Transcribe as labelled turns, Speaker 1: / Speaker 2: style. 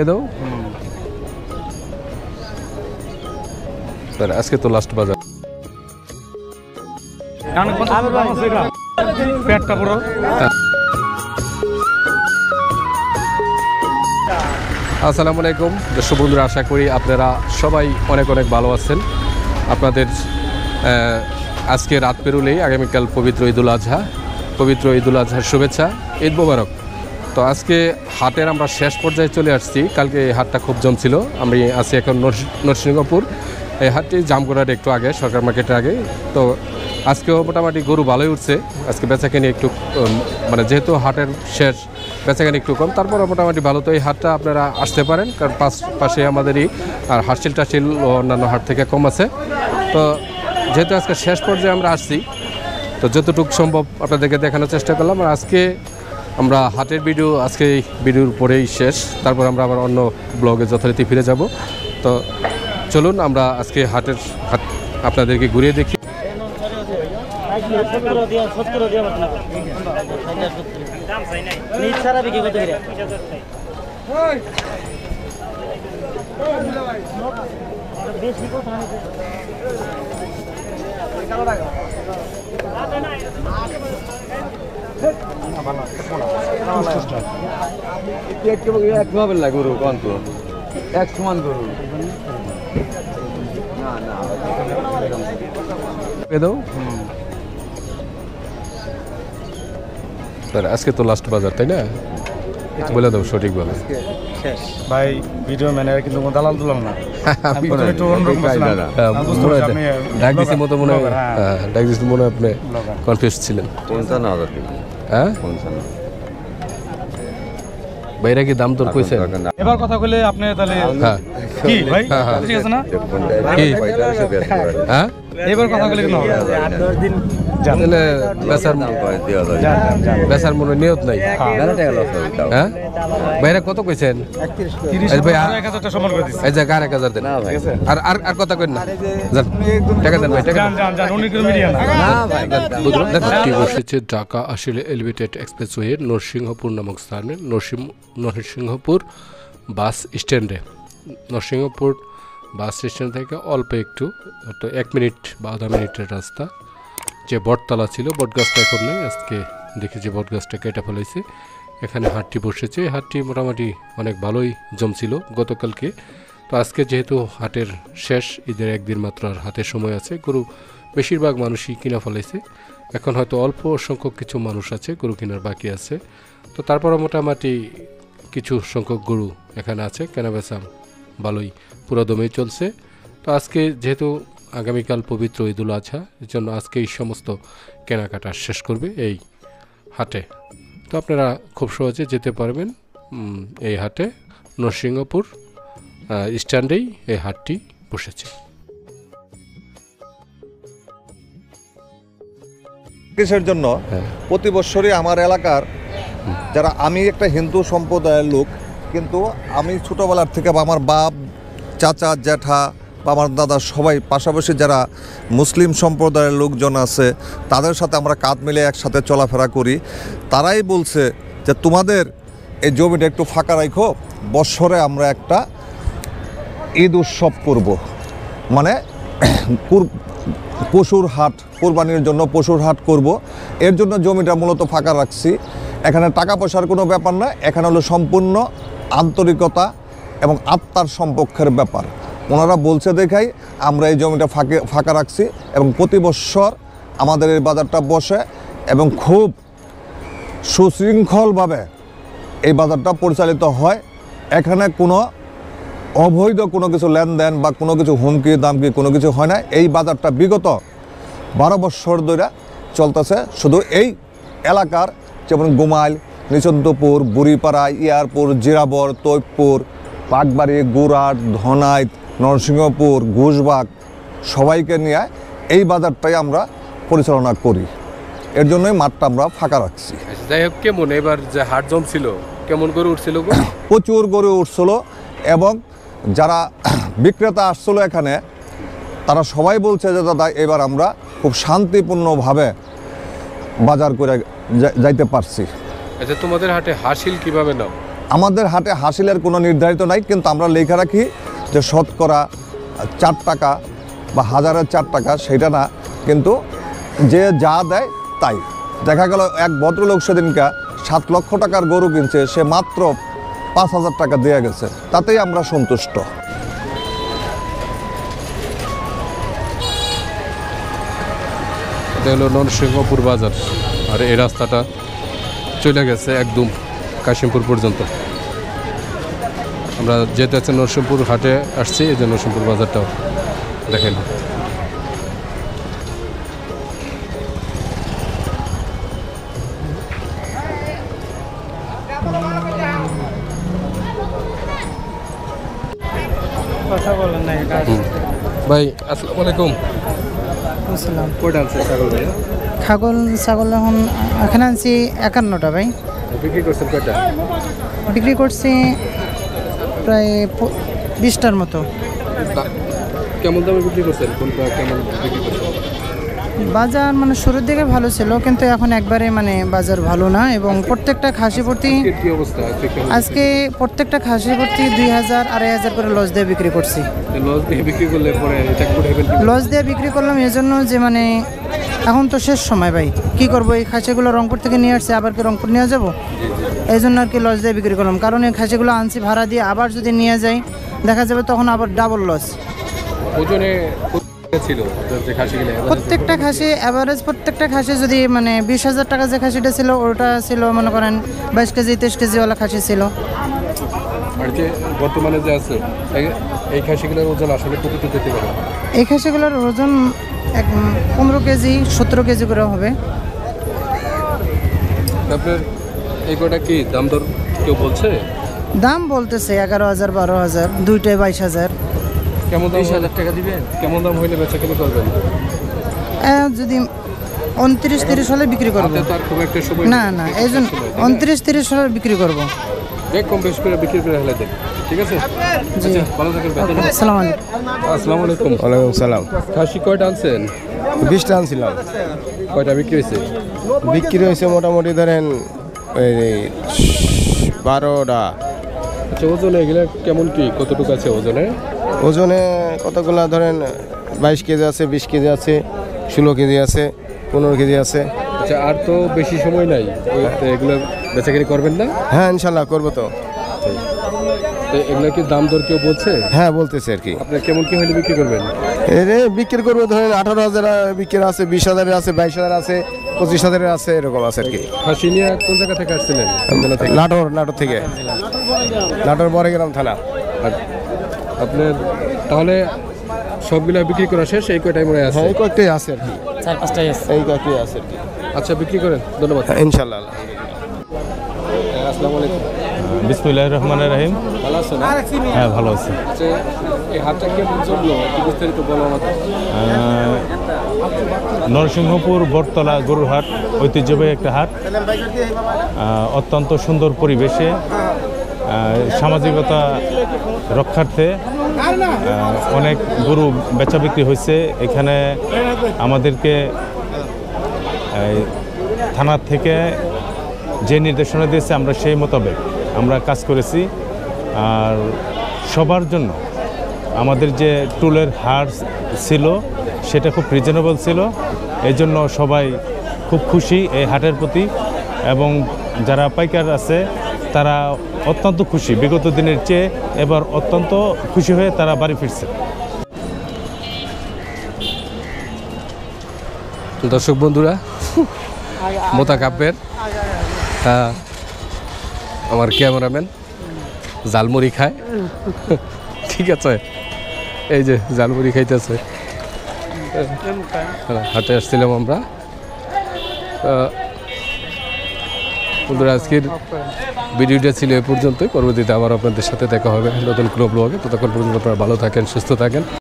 Speaker 1: দাও স্যার, আজকে তো লাস্ট বাজার। আসসালামু আলাইকুম দর্শক বন্ধুরা, আশা করি আপনারা সবাই অনেক অনেক ভালো আছেন। আপনাদের আজকে রাত পেরোলেই আগামীকাল পবিত্র ঈদুল আজহা, পবিত্র ঈদুল আজহার শুভেচ্ছা, ঈদ মোবারক। তো আজকে হাটের আমরা শেষ পর্যায়ে চলে আসছি। কালকে এই হাটটা খুব জমছিল। আমি আছি এখন নরসিংহপুর। এই হাটটি জামগড়ার একটু আগে, সরকার মার্কেটের আগে। তো আজকেও মোটামুটি গরু ভালোই উঠছে। আজকে বেচাকেনি একটু মানে যেহেতু হাটের শেষ, বেচাকেনি একটু কম, তারপরে মোটামুটি ভালো। তো এই হাটটা আপনারা আসতে পারেন, কারণ পাশে আমাদেরই আর হাটশিল টাশিল অন্যান্য হাট থেকে কম আছে। তো যেহেতু আজকে শেষ পর্যায়ে আমরা আসছি, তো যতটুকু সম্ভব আপনাদেরকে দেখানোর চেষ্টা করলাম। আর আজকে আমরা হাটের ভিডিও আজকে এই ভিডিওর পরেই শেষ, তারপর আমরা আবার অন্য ব্লগে যথারীতি ফিরে যাব। তো চলুন আমরা আজকে হাট আপনাদেরকে ঘুরিয়ে দেখি। গরু কন্ত এক সমান গরু আজকে তো লাস্ট বাজার, তাই না? বলে দাও সঠিক বলে
Speaker 2: ভাই। ভিডিও ম্যানের কিন্তু দালাল দুলাল না,
Speaker 1: মনে হয় আপনি কনফিউজ ছিলেন। হ্যাঁ ভাইরা কি দাম তোর কইছেন?
Speaker 2: এবার কথা কইলে আপনি তাহলে কি ভাই ঠিক আছে না?
Speaker 1: কি হ্যাঁ
Speaker 2: এবার কথা কইলে কেন হবে? 8-10 দিন
Speaker 1: জানলে বেচার মনে নিয়ত নাই। হ্যাঁ ভাইরা কত কইছেন? 31 ভাই
Speaker 2: 1000 সমান করে দিছি।
Speaker 1: এই জায়গা 1000 দেন। আর আর আর কথা কইন না, জান টাকা দেন ভাই, টাকা
Speaker 2: জান উনি কি মিডিয়া না
Speaker 1: ভাই। দেখুন বসেছে ঢাকা আসলে এলিভেটেড এক্সপ্রেসওয়ে নরসিংহপুর নামক স্থানে, নরসিংহপুর বাস স্ট্যান্ডে। নরসিংহপুর বাস স্ট্যান্ড থেকে অল্প একটু 1 মিনিট বা আধা মিনিটের রাস্তা। যে বটতলা ছিল, বটগাছটা এখন নেই, আজকে দেখি যে বটগাছটা কেটে ফেলেছে। এখানে হাটটি বসেছে। হাটটি মোটামুটি অনেক ভালোই জমছিল গতকালকে। তো আজকে যেহেতু হাটের শেষ, ঈদের একদিন মাত্র আর হাতের সময় আছে, গরু বেশিরভাগ মানুষই কিনা ফেলেছে। এখন হয়তো অল্প সংখ্যক কিছু মানুষ আছে গরু কেনার বাকি আছে। তো তারপরে মোটামুটি কিছু সংখ্যক গরু এখানে আছে, কেনাবেচা ভালোই পুরো দমেই চলছে। তো আজকে যেহেতু আগামীকাল পবিত্র ঈদুল আজহা, এর জন্য আজকে এই সমস্ত কেনাকাটা শেষ করবে এই হাটে। তো আপনারা খুব সহজে যেতে পারবেন এই হাটে। নরসিংহপুর স্ট্যান্ডেই এই হাটটি বসেছে।
Speaker 3: কিসের জন্য? প্রতি বছরই আমার এলাকার যারা, আমি একটা হিন্দু সম্প্রদায়ের লোক, কিন্তু আমি ছোটোবেলার থেকে বা আমার বাপ, চাচা, জ্যাঠা বা আমার দাদা সবাই পাশাপাশি যারা মুসলিম সম্প্রদায়ের লোকজন আছে, তাদের সাথে আমরা কাঁধ মিলে একসাথে চলাফেরা করি। তারাই বলছে যে তোমাদের এই জমিটা একটু ফাঁকা রাখো, বছরে আমরা একটা ঈদ উৎসব করব, মানে পশুর হাট, কোরবানির জন্য পশুর হাট করব। এর জন্য জমিটা মূলত ফাঁকা রাখছি। এখানে টাকা পয়সার কোনো ব্যাপার না, এখানে হলো সম্পূর্ণ আন্তরিকতা এবং আত্মার সম্পর্কের ব্যাপার। ওনারা বলছে দেখাই আমরা এই জমিটা ফাঁকা রাখছি, এবং প্রতি বছর আমাদের এই বাজারটা বসে এবং খুব সুশৃঙ্খলভাবে এই বাজারটা পরিচালিত হয়। এখানে কোনো অবৈধ কোনো কিছু লেনদেন বা কোনো কিছু হুমকি দামকি কোনো কিছু হয় না। এই বাজারটা বিগত 12 বছর ধরে চলতেছে। শুধু এই এলাকার যেমন গোমাইল, নিচন্তপুর, বুড়িপাড়া, ইয়ারপুর, জিরাবর, তৈপুর, পাকবাড়ি, গুড়াট, ধনাইত, নরসিংহপুর, ঘুষবাগ সবাইকে নিয়ে এই বাজারটাই আমরা পরিচালনা করি। এর জন্যই মাঠটা আমরা ফাঁকা রাখছি।
Speaker 1: যাই হোক, কেমন এবার যে হাট জমছিল, কেমন গরু উঠছিল?
Speaker 3: প্রচুর গরু উঠছিল, এবং যারা বিক্রেতা আসছিল এখানে, তারা সবাই বলছে যে দাদা এবার আমরা খুব শান্তিপূর্ণভাবে বাজার করে যাইতে পারছি।
Speaker 1: আচ্ছা, তোমাদের হাটে হাসিল কিভাবে নাও?
Speaker 3: আমাদের হাটে হাসিলের কোনো নির্ধারিত নাই, কিন্তু আমরা লেখা রাখি যে শতকরা 4 টাকা বা হাজারের 4 টাকা, সেটা না, কিন্তু যে যা দেয় তাই। দেখা গেল এক ভদ্রলোক সেদিনকা 7 লক্ষ টাকার গরু কিনছে, সে মাত্র 5,000 টাকা দিয়ে গেছে, তাতেই আমরা সন্তুষ্ট।
Speaker 1: এটা হলো নরসিংহপুর বাজার, আর এই রাস্তাটা চলে গেছে একদম কাশিমপুর পর্যন্ত। আমরা যেতে হচ্ছে নরসিংহপুর হাটে আসছি, এই যে নরসিংহপুর বাজারটাও দেখেন।
Speaker 4: কথা বলেন না
Speaker 1: ভাই আসসালামু আলাইকুম।
Speaker 4: বুঝলাম।
Speaker 1: কয়টা আছে ছাগল ভাই?
Speaker 4: ছাগল এখন এখানে আনছি 51টা ভাই।
Speaker 1: বিক্রি করছেন কয়টা?
Speaker 4: বিক্রি করছি প্রায় 20টার মতো।
Speaker 1: কেমন দামে বিক্রি করছেন? কোনটা কেমন বিক্রি করছেন?
Speaker 4: বাজার মানে শুরুর দিকে ভালো ছিল, কিন্তু এখন একবারে মানে বাজার ভালো না, এবং প্রত্যেকটা খাসি প্রতি
Speaker 1: কি অবস্থা
Speaker 4: আজকে প্রত্যেকটা খাসি প্রতি 2,000 2,500 করে লস দিয়ে বিক্রি করছি।
Speaker 1: লস দিয়ে বিক্রি করলে পরে এটা করে
Speaker 4: লস দিয়ে বিক্রি করলাম এই জন্য যে মানে এখন তো শেষ সময় ভাই, কি করবো, এই খাসিগুলো রংপুর থেকে নিয়ে আসছে, আবার কি রংপুর নিয়ে যাবো, এই জন্য আর কি লস দিয়ে বিক্রি করলাম। কারণ এই খাসিগুলো আনছি ভাড়া দিয়ে, আবার যদি নিয়ে যাই দেখা যাবে তখন আবার ডাবল লস।
Speaker 1: ওজনে ছিল যে খাসিগুলো
Speaker 4: প্রত্যেকটা খাসি অ্যাভারেজ, প্রত্যেকটা খাসি যদি মানে 20,000 টাকা যে খাসিটা ছিল ওটা ছিল মনে করেন 22 কেজি 23 কেজিওয়ালা খাসি ছিল।
Speaker 1: আর যে বর্তমানে যে আছে এই খাসিগুলোর ওজন আসলে কতটুকু যেতে পারে?
Speaker 4: এই খাসিগুলোর ওজন 15 কেজি 17 কেজি করে হবে।
Speaker 1: আপনার এই কটা কি দাম দর কেউ বলছে?
Speaker 4: দাম বলতেছে 11,000 12,000, দুইটাই 22,000।
Speaker 1: কেমন দাম? 20,000 টাকা দিবেন? কেমন দাম হইলে বেচা কিনে করবেন?
Speaker 4: যদি 29-30 হলে বিক্রি করবো।
Speaker 1: তার খুব একটা সময়
Speaker 4: না না, এই জন্য 29-30 হলে বিক্রি করবো।
Speaker 1: কম বেশ করে বিক্রি করে হলে দেন, ঠিক আছে?
Speaker 4: জি,
Speaker 1: ভালো থাকেন।
Speaker 4: আসসালামু আলাইকুম।
Speaker 1: আসসালামু আলাইকুম।
Speaker 5: ওয়ালাইকুম সালাম।
Speaker 1: খাসি কয়টা আনছেন?
Speaker 5: 20টা আনছিলাম।
Speaker 1: কয়টা বিক্রি হয়েছে?
Speaker 5: বিক্রি হয়েছে মোটামুটি ধরেন এই 12টা।
Speaker 1: আচ্ছা, ওজনে এগুলো কেমন কি কতটুকু আছে ওজনে?
Speaker 5: ওজনে কতগুলা ধরেন 22 কেজি আছে, 20 কেজি আছে, 16 কেজি আছে, 15 কেজি আছে।
Speaker 1: আচ্ছা, আর তো বেশি সময় নাই, এগুলো বেচাকিনি করবেন না?
Speaker 5: হ্যাঁ ইনশাল্লাহ করবো তো।
Speaker 1: এগুলো কি দাম দর কেউ বলছে?
Speaker 5: হ্যাঁ বলতেছে আর কি।
Speaker 1: আপনি কেমন কি হলে বিক্রি করবেন?
Speaker 5: এরে বিক্রি করবো ধরেন 18,000 বিক্রি আছে, 20,000 আছে, 22,000 আছে, 25,000 আছে, এরকম আছে আর কি।
Speaker 1: খাসি নিয়ে কোন জায়গা থেকে আসছিলেন?
Speaker 5: নাটোর থেকে, নাটোর বড়গ্রাম থানা।
Speaker 1: আর আপনার তাহলে সবগুলা বিক্রি করা শেষ? এই কয়টাই মনে আছে?
Speaker 5: হ্যাঁ এই কয়েকটাই আছে আর কি,
Speaker 4: 4-5টাই আছে।
Speaker 5: এই কয়েকটাই আছে আর কি।
Speaker 1: আচ্ছা, বিক্রি করেন, ধন্যবাদ।
Speaker 5: ইনশাল্লাহ।
Speaker 1: আসসালামু আলাইকুম।
Speaker 6: বিসমিল্লাহির রহমানির রহিম।
Speaker 1: ভালো আছেন?
Speaker 6: হ্যাঁ ভালো আছি।
Speaker 1: আচ্ছা, এই হাটটা কেমন চললো একটু বিস্তারিত বলো আমাকে।
Speaker 6: নরসিংহপুর বটতলা গরুর হাট ঐতিহ্যবাহী একটা হাট, অত্যন্ত সুন্দর পরিবেশে, সামাজিকতা রক্ষার্থে অনেক গরু বেচা বিক্রি হয়েছে। এখানে আমাদেরকে থানার থেকে যে নির্দেশনা দিয়েছে আমরা সেই মোতাবেক আমরা কাজ করেছি। আর সবার জন্য আমাদের যে টুলের হার ছিল সেটা খুব রিজনেবল ছিল, এই জন্য সবাই খুব খুশি এই হাটের প্রতি, এবং যারা পাইকার আছে তারা অত্যন্ত খুশি। বিগত দিনের চেয়ে এবার অত্যন্ত খুশি হয়ে তারা বাড়ি ফিরছে।
Speaker 1: দর্শক বন্ধুরা, মোতাকাব্বের আমার ক্যামেরাম্যান জালমুড়ি খায়, ঠিক আছে? এই যে জালমুড়ি খাইতেছে। হাটে আসছিলাম আমরা। বন্ধুরা, আজকের ভিডিওটা ছিল এ পর্যন্তই। পরবর্তীতে আবার আপনাদের সাথে দেখা হবে নতুন কোনো ব্লগে। ততক্ষণ পর্যন্ত আপনারা ভালো থাকেন, সুস্থ থাকেন।